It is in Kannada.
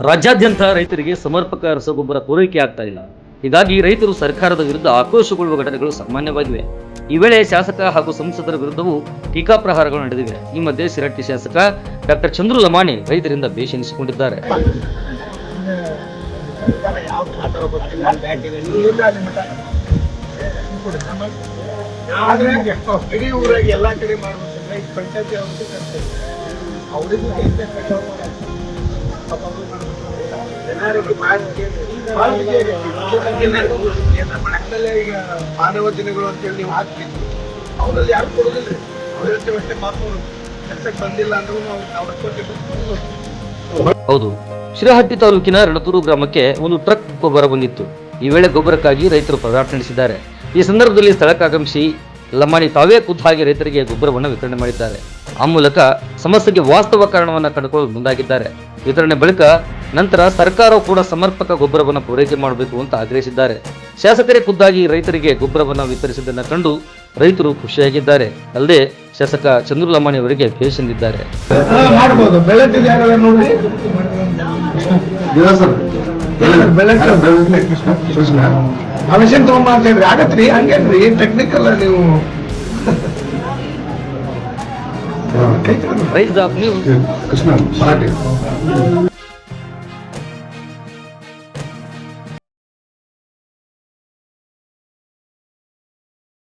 ರಾಜ್ಯಾದ್ಯಂತ ರೈತರಿಗೆ ಸಮರ್ಪಕ ರಸಗೊಬ್ಬರ ಪೂರೈಕೆ ಆಗ್ತಾ ಇಲ್ಲ. ಹೀಗಾಗಿ ರೈತರು ಸರ್ಕಾರದ ವಿರುದ್ಧ ಆಕ್ರೋಶಗೊಳ್ಳುವ ಘಟನೆಗಳು ಸಾಮಾನ್ಯವಾಗಿವೆ. ಈ ವೇಳೆ ಶಾಸಕ ಹಾಗೂ ಸಂಸದರ ವಿರುದ್ಧವೂ ಟೀಕಾಪ್ರಹಾರಗಳು ನಡೆದಿವೆ. ಈ ಮಧ್ಯೆ ಶಿರಹಟ್ಟಿ ಶಾಸಕ ಡಾಕ್ಟರ್ ಚಂದ್ರು ಲಮಾಣಿ ರೈತರಿಂದ ಬೇಷ್ ಎನಿಸಿಕೊಂಡಿದ್ದಾರೆ. ಮಾನವ ದಿನಗಳು ಅಂತೇಳಿ ನೀವು ಹಾಕ್ತೀವಿ, ಅವರಲ್ಲಿ ಯಾರು ಕೊಡೋದಿಲ್ಲ. ಅವರಷ್ಟೇ ಮಾತುಗಳು ಕೆಲಸಕ್ಕೆ ಬಂದಿಲ್ಲ ಅಂದ್ರೂ ಹೌದು, ಶಿರಹಟ್ಟಿ ತಾಲೂಕಿನ ರಣತೂರು ಗ್ರಾಮಕ್ಕೆ ಒಂದು ಟ್ರಕ್ ಗೊಬ್ಬರ ಬಂದಿತ್ತು. ಈ ವೇಳೆ ಗೊಬ್ಬರಕ್ಕಾಗಿ ರೈತರು ಹೋರಾಟ ನಡೆಸಿದ್ದಾರೆ. ಈ ಸಂದರ್ಭದಲ್ಲಿ ಸ್ಥಳಕ್ಕಾಗಮಿಸಿ ಲಮಾಣಿ ತಾವೇ ಖುದ್ದಾಗಿ ರೈತರಿಗೆ ಗೊಬ್ಬರವನ್ನು ವಿತರಣೆ ಮಾಡಿದ್ದಾರೆ. ಆ ಮೂಲಕ ಸಮಸ್ಯೆಗೆ ವಾಸ್ತವ ಕಾರಣವನ್ನು ಕಂಡುಕೊಳ್ಳಲು ಮುಂದಾಗಿದ್ದಾರೆ. ವಿತರಣೆ ಬಳಿಕ ನಂತರ ಸರ್ಕಾರವು ಕೂಡ ಸಮರ್ಪಕ ಗೊಬ್ಬರವನ್ನು ಪೂರೈಕೆ ಮಾಡಬೇಕು ಅಂತ ಆಗ್ರಹಿಸಿದ್ದಾರೆ. ಶಾಸಕರೇ ಖುದ್ದಾಗಿ ರೈತರಿಗೆ ಗೊಬ್ಬರವನ್ನು ವಿತರಿಸಿದ್ದನ್ನು ಕಂಡು ರೈತರು ಖುಷಿಯಾಗಿದ್ದಾರೆ. ಅಲ್ಲದೆ ಶಾಸಕ ಚಂದ್ರು ಲಮಾಣಿ ಅವರಿಗೆ ಭೇಷ್ ಎಂದಿದ್ದಾರೆ. ಆಗತ್ರಿ ಹಂಗೇನ್ರಿ ಟೆಕ್ನಿಕಲ್ ನೀವು ರೈತ ನ್ಯೂಸ್ ಕೃಷ್ಣ ಮರಾಠಿ